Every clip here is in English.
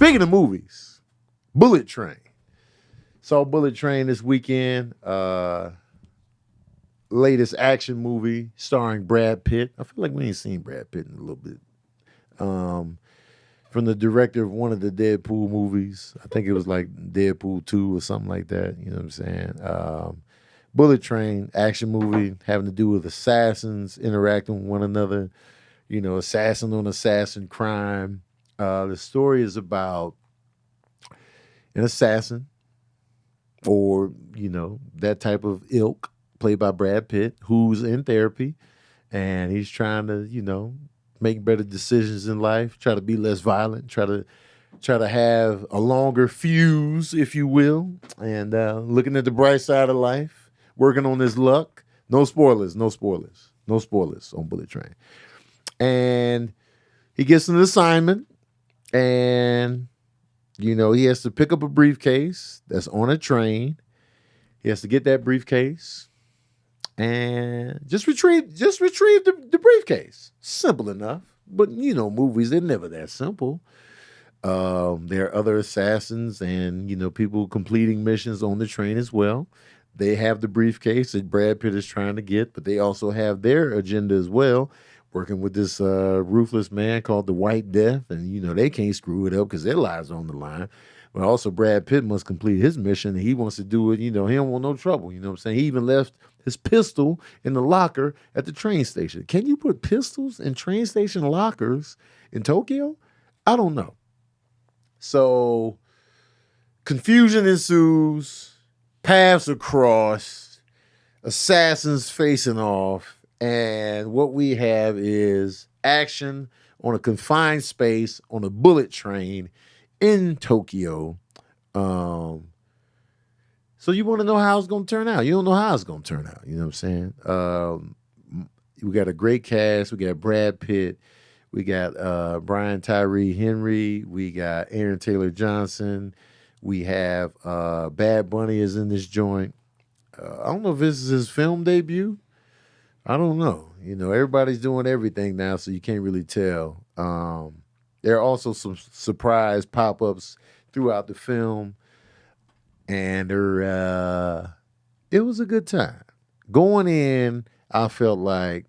Speaking of movies, Bullet Train. Saw Bullet Train this weekend. Latest action movie starring Brad Pitt. I feel like we ain't seen Brad Pitt in a little bit. Um, from the director of one of the Deadpool movies. I think it was like Deadpool 2 or something like that. You know what I'm saying? Bullet Train, action movie having to do with assassins interacting with one another. You know, assassin on assassin crime. The story is about an assassin or, you know, that type of ilk played by Brad Pitt who's in therapy and he's trying to, you know, make better decisions in life, try to be less violent, try to have a longer fuse, if you will, and looking at the bright side of life, working on his luck. No spoilers, no spoilers, no spoilers on Bullet Train. And he gets an assignment, and you know he has to pick up a briefcase that's on a train. He has to get that briefcase and just retrieve the briefcase. Simple enough, but you know movies they're never that simple. There are other assassins and you know people completing missions on the train as well. They have the briefcase that Brad Pitt is trying to get, but they also have their agenda as well, working with this ruthless man called the White Death, and you know they can't screw it up because their lives are on the line. But also Brad Pitt must complete his mission. He wants to do it. You know he don't want no trouble. You know what I'm saying? He even left his pistol in the locker at the train station. Can you put pistols in train station lockers in Tokyo? I don't know. So confusion ensues, paths are crossed, assassins facing off, and what we have is action on a confined space on a bullet train in Tokyo. So you want to know how it's going to turn out. You don't know how it's going to turn out. You know what I'm saying? We got a great cast. We got Brad Pitt. We got Brian Tyree Henry. We got Aaron Taylor Johnson. We have Bad Bunny is in this joint. I don't know if this is his film debut. I don't know. You know, everybody's doing everything now, so you can't really tell. There are also some surprise pop-ups throughout the film, and it was a good time. Going in, I felt like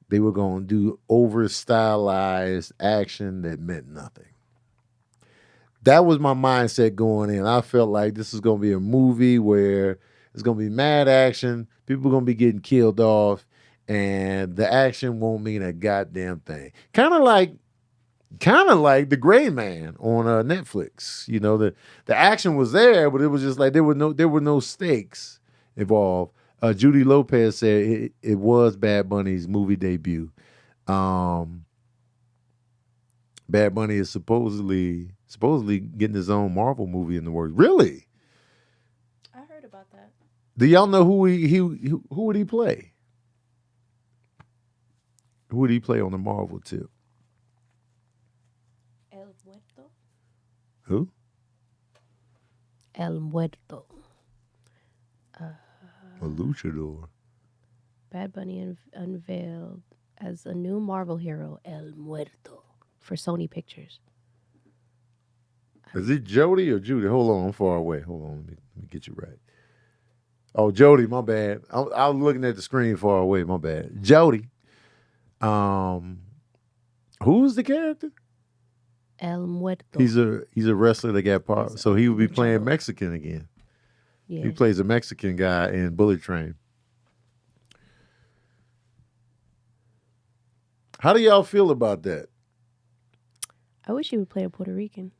they were going to do over-stylized action that meant nothing. That was my mindset going in. I felt like this is going to be a movie where it's going to be mad action, people are going to be getting killed off, and the action won't mean a goddamn thing. Kind of like The Gray Man on Netflix. You know, the action was there, but it was just like there were no stakes involved. Judy Lopez said it was Bad Bunny's movie debut. Bad Bunny is supposedly getting his own Marvel movie in the works. Really? I heard about that. Do y'all know who would he play? Who would he play on the Marvel tip? El Muerto. Who? El Muerto. A luchador. Bad Bunny unveiled as a new Marvel hero, El Muerto, for Sony Pictures. Is it Jody or Judy? Hold on, I'm far away. Hold on, let me get you right. Oh, Jody, my bad. I was looking at the screen far away. My bad. Jody. Who's the character? El Muerto. He's a wrestler that got part. So he would be playing Mexican again. Yeah. He plays a Mexican guy in Bullet Train. How do y'all feel about that? I wish he would play a Puerto Rican.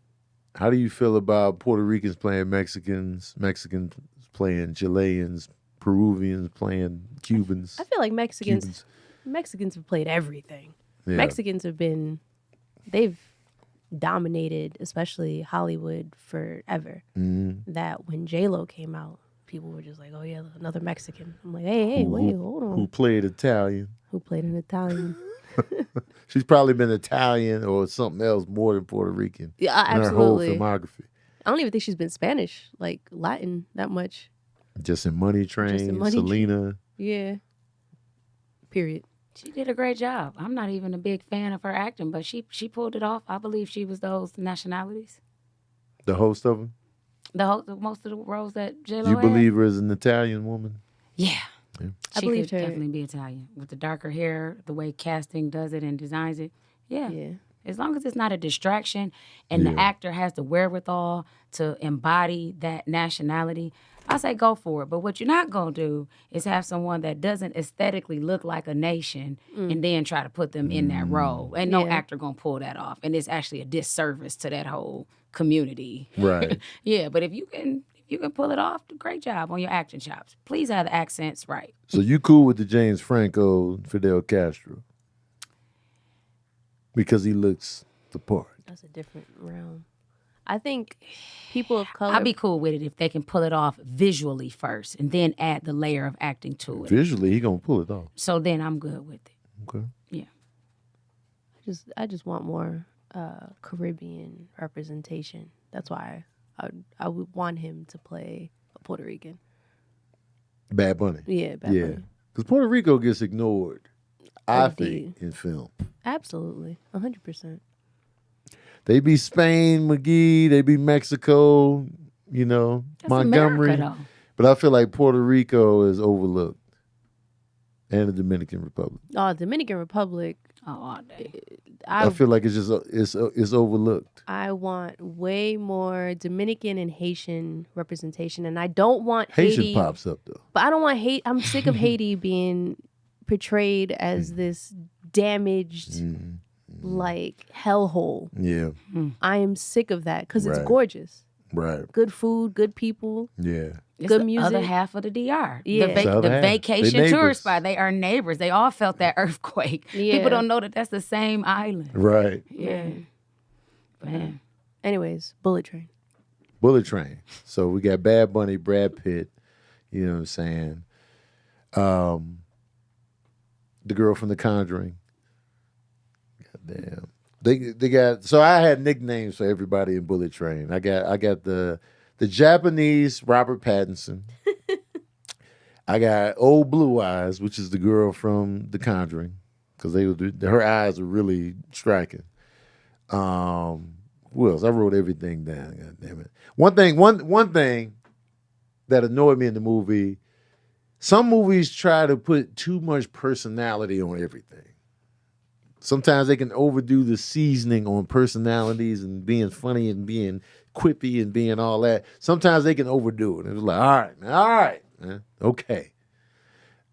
How do you feel about Puerto Ricans playing Mexicans, Mexicans playing Chileans, Peruvians playing Cubans? I feel like Mexicans have played everything. Yeah. Mexicans they've dominated, especially Hollywood, forever. Mm-hmm. That when J-Lo came out, people were just like, oh yeah, another Mexican. I'm like, hey, wait, hold on. Who played Italian? Who played an Italian? She's probably been Italian or something else more than Puerto Rican. Yeah, In absolutely. her whole filmography. I don't even think she's been Spanish, like Latin, that much. Just in Money Train, Selena. Yeah. Period. She did a great job. I'm not even a big fan of her acting, but she pulled it off. I believe she was those nationalities. The host of them. Most of the roles that J You Lo had. believe her as an Italian woman? Yeah, Yeah. I she could believed her. definitely be Italian with the darker hair, the way casting does it and designs it. Yeah. Yeah. As long as it's not a distraction and the Yeah. actor has the wherewithal to embody that nationality, I say go for it. But what you're not going to do is have someone that doesn't aesthetically look like a nation and then try to put them in that role. And no Yeah. actor going to pull that off. And it's actually a disservice to that whole community. Right. Yeah, but if you can pull it off, great job on your acting chops. Please have the accents right. So you cool with the James Franco Fidel Castro because he looks the part. That's a different realm. I think people of color. I'd be cool with it if they can pull it off visually first and then add the layer of acting to it. Visually, he gonna pull it off. So then I'm good with it. Okay. Yeah. I just want more Caribbean representation. That's why I would want him to play a Puerto Rican. Bad Bunny. Yeah, Bad Yeah. Bunny. Because Puerto Rico gets ignored, I OD. think, in film. Absolutely, 100%. They be Spain, McGee. They be Mexico. You know, That's Montgomery. America, though. But I feel like Puerto Rico is overlooked, and the Dominican Republic. Oh, Dominican Republic. Oh, all day. I feel like it's just it's overlooked. I want way more Dominican and Haitian representation, and I don't want Haitian Haiti. pops up though. But I don't want Haiti. I'm sick of Haiti being portrayed as this damaged, like hellhole. Yeah. I am sick of that because it's Right. gorgeous. Right. Good food, good people. Yeah. It's Good the music. other half of the DR. Yeah. The, It's the other the half. vacation They neighbors. tourist spot. They are neighbors. They all felt that earthquake. Yeah. People don't know that that's the same island. Right. Yeah. Man. Anyways, Bullet Train. Bullet Train. So we got Bad Bunny, Brad Pitt. You know what I'm saying? The girl from The Conjuring. Goddamn. They got, so I had nicknames for everybody in Bullet Train. I got the Japanese Robert Pattinson. I got Old Blue Eyes, which is the girl from The Conjuring, because her eyes are really striking. Who else? I wrote everything down. God damn it. One thing that annoyed me in the movie. Some movies try to put too much personality on everything. Sometimes they can overdo the seasoning on personalities and being funny and being quippy and being all that. Sometimes they can overdo it. It was like, all right, man, okay.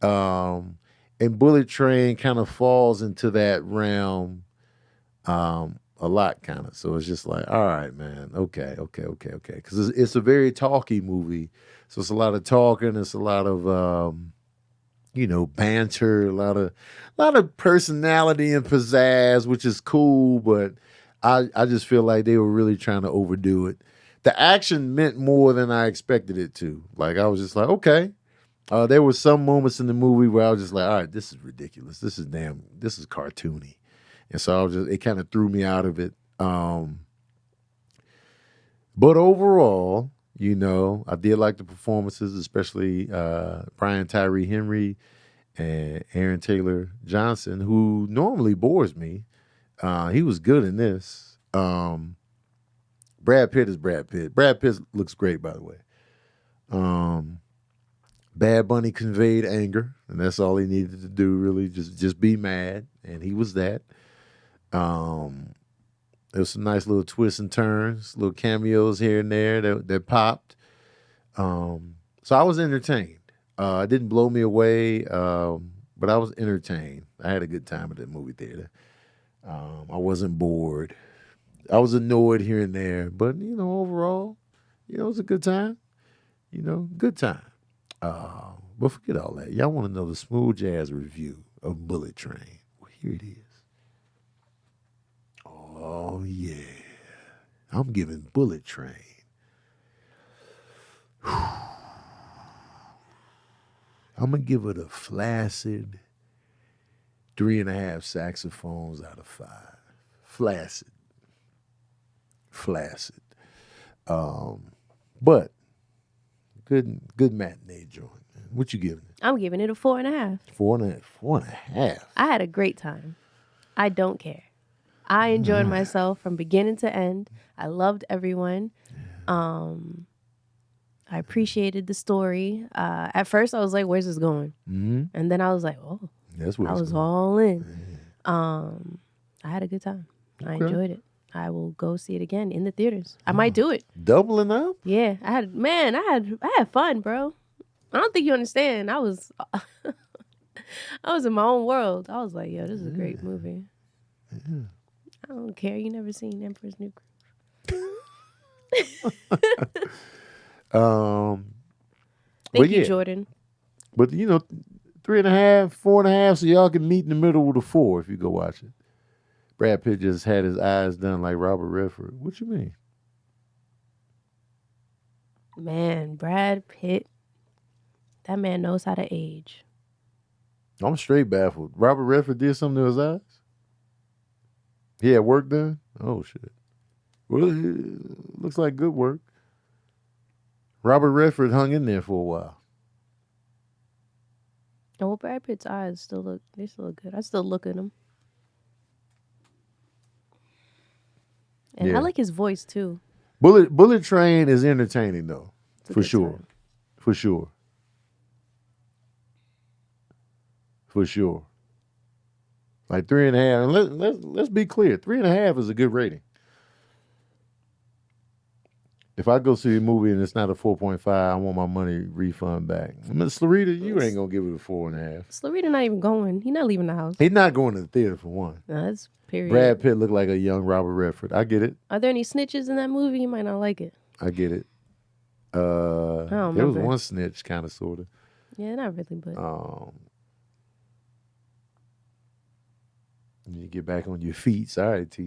And Bullet Train kind of falls into that realm a lot, kind of. So it's just like, all right, man, okay. Because it's a very talky movie. So it's a lot of talking. It's a lot of banter, a lot of personality and pizzazz, which is cool, but I just feel like they were really trying to overdo it. The action meant more than I expected it to. Like, I was just like, okay. There were some moments in the movie where I was just like, all right, this is ridiculous. This is cartoony. And so it kind of threw me out of it. But overall, I did like the performances, especially Brian Tyree Henry and Aaron Taylor Johnson, who normally bores me. He was good in this. Brad Pitt is Brad Pitt. Brad Pitt looks great, by the way. Bad Bunny conveyed anger, and that's all he needed to do, really, just be mad, and he was that. There was some nice little twists and turns, little cameos here and there that popped. So I was entertained. It didn't blow me away, but I was entertained. I had a good time at the movie theater. I wasn't bored. I was annoyed here and there, but overall, it was a good time. Good time. But forget all that. Y'all want to know the smooth jazz review of Bullet Train? Well, here it is. Oh yeah, I'm giving Bullet Train. I'm gonna give it a flaccid 3.5 saxophones out of 5. Flaccid. But good matinee joint, man. What you giving it? I'm giving it a 4.5. 4.5. 4.5. I had a great time. I don't care. I enjoyed myself from beginning to end. I loved everyone. I appreciated the story. At first, I was like, "Where's this going?" Mm-hmm. And then I was like, "Oh, That's what I it's was going. all in." I had a good time. I Okay. enjoyed it. I will go see it again in the theaters. I might do it. Doubling up? Yeah, I had fun, bro. I don't think you understand. I was I was in my own world. I was like, "Yo, this is a great movie." I don't care. You never seen Emperor's New Groove. Um, Thank but you, yeah. Jordan. But 3.5, 4.5, so y'all can meet in the middle with a 4 if you go watch it. Brad Pitt just had his eyes done like Robert Redford. What you mean? Man, Brad Pitt. That man knows how to age. I'm straight baffled. Robert Redford did something to his eyes? He had work done? Oh, shit. Well, it looks like good work. Robert Redford hung in there for a while. And well, Brad Pitt's eyes still look good. I still look at them. And Yeah. I like his voice too. Bullet Train is entertaining, though. It's a For good sure. time. For sure. For sure. Like 3.5. And let's be clear. 3.5 is a good rating. If I go see a movie and it's not a 4.5, I want my money refund back. Miss Larita, you ain't gonna give it a 4.5. Slarita not even going. He not leaving the house. He's not going to the theater for one. No, that's period. Brad Pitt looked like a young Robert Redford. I get it. Are there any snitches in that movie? You might not like it. I get it. There was remember. one snitch, kind of, sort of. Yeah, not really, but You get back on your feet. Sorry, T.